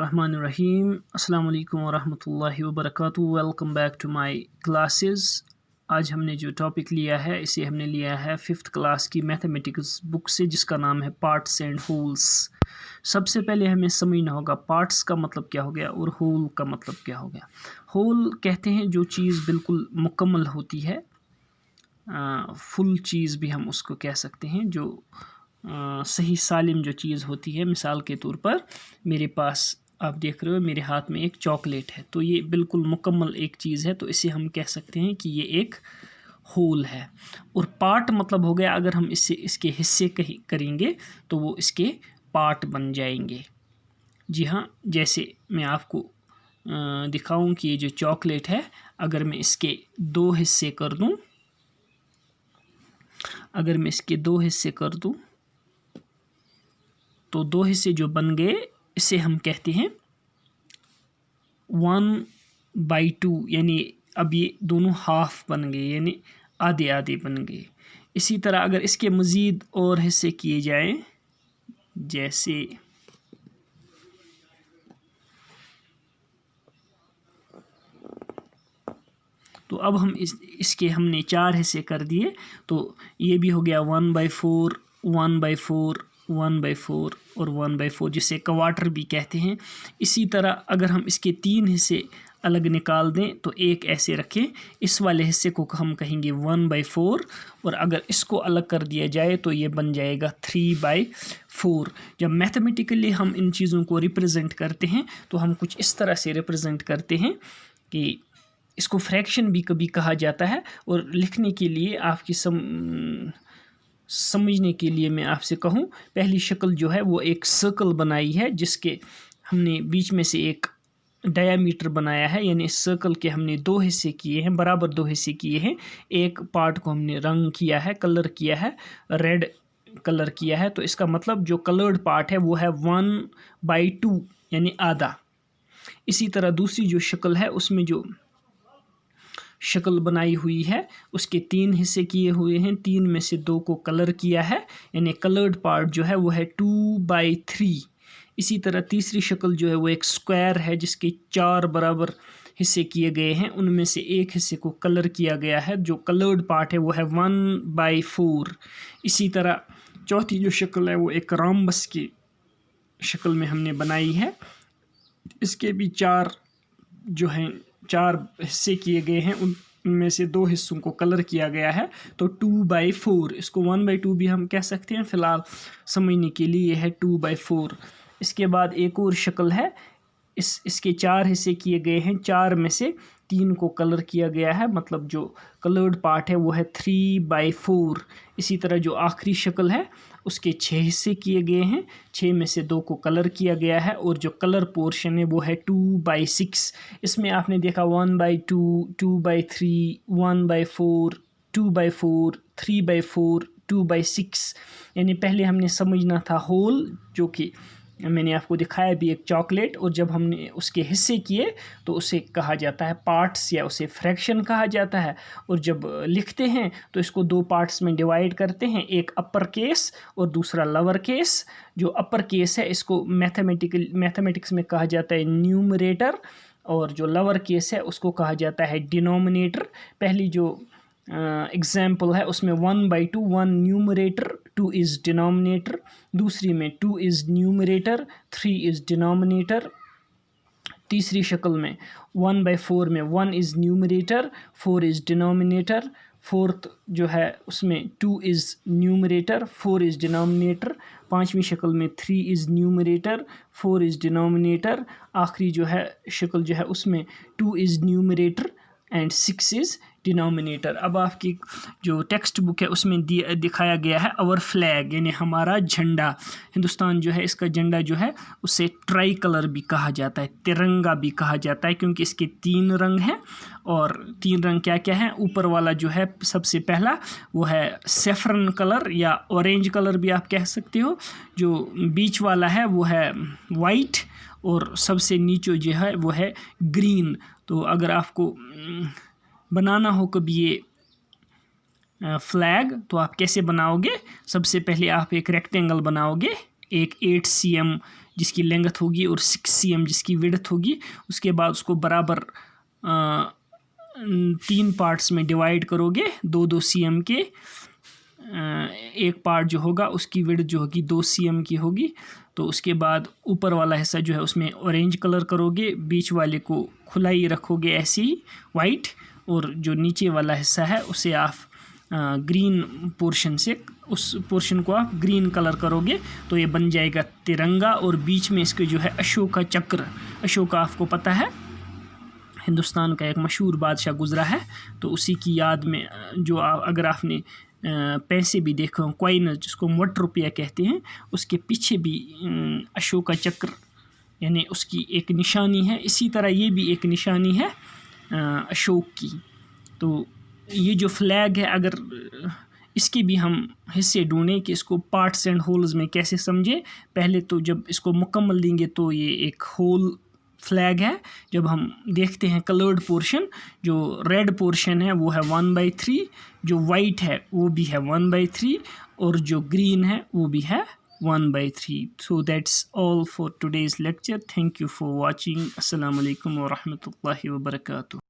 बिस्मिल्लाहिर्रहमानिर्रहीम। अस्सलाम वालेकुम वरहमतुल्लाहि वबरकातुहू। Welcome back to my classes. आज हमने जो टॉपिक लिया है इसे हमने लिया है 5th क्लास की मैथमेटिक्स बुक से, जिसका नाम है पार्ट्स एंड होल्स। सबसे पहले हमें समझना होगा पार्ट्स का मतलब क्या हो गया और होल का मतलब क्या हो गया। होल कहते हैं जो चीज़ बिल्कुल मुकम्मल होती है, फुल चीज़ भी हम उसको कह सकते हैं, जो सही सालिम जो चीज़ होती है। मिसाल के तौर पर मेरे पास आप देख रहे हो मेरे हाथ में एक चॉकलेट है, तो ये बिल्कुल मुकम्मल एक चीज़ है, तो इसे हम कह सकते हैं कि ये एक होल है। और पार्ट मतलब हो गया अगर हम इससे इसके हिस्से करेंगे तो वो इसके पार्ट बन जाएंगे। जी हाँ, जैसे मैं आपको दिखाऊं कि ये जो चॉकलेट है, अगर मैं इसके दो हिस्से कर दूं, तो दो हिस्से जो बन गए इसे हम कहते हैं 1/2, यानी अब ये दोनों हाफ बन गए, यानी आधे आधे बन गए। इसी तरह अगर इसके मज़ीद और हिस्से किए जाएं, जैसे तो अब हम इसके हमने 4 हिस्से कर दिए, तो ये भी हो गया 1/4, 1/4, 1/4 और 1/4, जिसे क्वार्टर भी कहते हैं। इसी तरह अगर हम इसके 3 हिस्से अलग निकाल दें तो एक ऐसे रखें, इस वाले हिस्से को हम कहेंगे 1/4, और अगर इसको अलग कर दिया जाए तो ये बन जाएगा 3/4। जब मैथमेटिकली हम इन चीज़ों को रिप्रेजेंट करते हैं तो हम कुछ इस तरह से रिप्रेजेंट करते हैं कि इसको फ्रैक्शन भी कभी कहा जाता है। और लिखने के लिए आपकी समझने के लिए मैं आपसे कहूँ, पहली शक्ल जो है वो एक सर्कल बनाई है, जिसके हमने बीच में से एक डायामीटर बनाया है, यानी इस सर्कल के हमने 2 हिस्से किए हैं, बराबर 2 हिस्से किए हैं। एक पार्ट को हमने रंग किया है, कलर किया है, रेड कलर किया है, तो इसका मतलब जो कलर्ड पार्ट है वो है 1/2, यानी आधा। इसी तरह दूसरी जो शक्ल है उसमें जो शक्ल बनाई हुई है उसके 3 हिस्से किए हुए हैं, 3 में से 2 को कलर किया है, यानी कलर्ड पार्ट जो है वो है 2/3। इसी तरह तीसरी शक्ल जो है वो एक स्क्वायर है, जिसके 4 बराबर हिस्से किए गए हैं, उनमें से एक हिस्से को कलर किया गया है, जो कलर्ड पार्ट है वो है 1/4। इसी तरह चौथी जो शक्ल है वो एक रोम्बस की शक्ल में हमने बनाई है, इसके भी 4 हिस्से किए गए हैं, उनमें से 2 हिस्सों को कलर किया गया है, तो 2/4। इसको 1/2 भी हम कह सकते हैं, फ़िलहाल समझने के लिए यह है 2/4। इसके बाद एक और शक्ल है, इसके 4 हिस्से किए गए हैं, 4 में से 3 को कलर किया गया है, मतलब जो कलर्ड पार्ट है वो है 3/4। इसी तरह जो आखिरी शक्ल है उसके 6 हिस्से किए गए हैं, 6 में से 2 को कलर किया गया है, और जो कलर पोर्शन है वो है 2/6। इसमें आपने देखा 1/2, 2/3, 1/4, 2/4, 3/4, 2/6। यानी पहले हमने समझना था होल, जो कि मैंने आपको दिखाया भी एक चॉकलेट, और जब हमने उसके हिस्से किए तो उसे कहा जाता है पार्ट्स, या उसे फ्रैक्शन कहा जाता है। और जब लिखते हैं तो इसको 2 पार्ट्स में डिवाइड करते हैं, एक अपर केस और दूसरा लोअर केस। जो अपर केस है इसको मैथमेटिक्स में कहा जाता है न्यूमरेटर, और जो लोअर केस है उसको कहा जाता है डिनोमिनेटर। पहली जो एग्जाम्पल है उसमें 1/2, 1 न्यूमरेटर, 2 इज़ डिनोमिनेटर। दूसरी में 2 इज़ न्यूमरेटर, 3 इज़ डिनोमिनेटर। तीसरी शक्ल में 1/4 में 1 is numerator, 4 is denominator. Fourth जो है उसमें 2 इज़ न्यूमरेटर, 4 इज़ डिनोमिनेटर। पांचवी शक्ल में 3 इज़ न्यूमरेटर, 4 इज़ डिनोमिनेटर। आखिरी जो है शक्ल जो है उसमें 2 is numerator and 6 is denominator. अब आपकी जो टेक्स्ट बुक है उसमें दिखाया गया है आवर फ्लैग, यानी हमारा झंडा। हिंदुस्तान जो है, इसका झंडा जो है उसे ट्राई कलर भी कहा जाता है, तिरंगा भी कहा जाता है, क्योंकि इसके 3 रंग हैं। और 3 रंग क्या क्या हैं? ऊपर वाला जो है सबसे पहला वो है सैफरन कलर या ऑरेंज कलर भी आप कह सकते हो। जो बीच वाला है वो है वाइट, और सबसे नीचे जो है वो है ग्रीन। तो अगर आपको बनाना हो कभी ये फ्लैग, तो आप कैसे बनाओगे? सबसे पहले आप एक रेक्टेंगल बनाओगे, एक 8 cm जिसकी लेंथ होगी और 6 cm जिसकी विड्थ होगी। उसके बाद उसको बराबर 3 पार्ट्स में डिवाइड करोगे 2-2 cm के। एक पार्ट जो होगा उसकी विड्थ जो होगी 2 cm की होगी। तो उसके बाद ऊपर वाला हिस्सा जो है उसमें ऑरेंज कलर करोगे, बीच वाले को खुला ही रखोगे ऐसे ही वाइट, और जो नीचे वाला हिस्सा है उसे आप ग्रीन पोर्शन से, उस पोर्शन को आप ग्रीन कलर करोगे तो ये बन जाएगा तिरंगा। और बीच में इसके जो है अशोका चक्र, अशोका आपको पता है हिंदुस्तान का एक मशहूर बादशाह गुजरा है, तो उसी की याद में जो अगर आपने पैसे भी देखो, कॉइन जिसको मोट रुपया कहते हैं, उसके पीछे भी अशोका चक्र यानी उसकी एक निशानी है। इसी तरह ये भी एक निशानी है अशोक की। तो ये जो फ्लैग है, अगर इसके भी हम हिस्से ढूंढें कि इसको पार्ट्स एंड होल्स में कैसे समझें, पहले तो जब इसको मुकम्मल देंगे तो ये एक होल फ्लैग है। जब हम देखते हैं कलर्ड पोर्शन, जो रेड पोर्शन है वो है 1/3, जो वाइट है वो भी है 1/3, और जो ग्रीन है वो भी है 1/3। So that's all for today's lecture. Thank you for watching. Assalamu alaikum wa rahmatullahi wa barakatuh.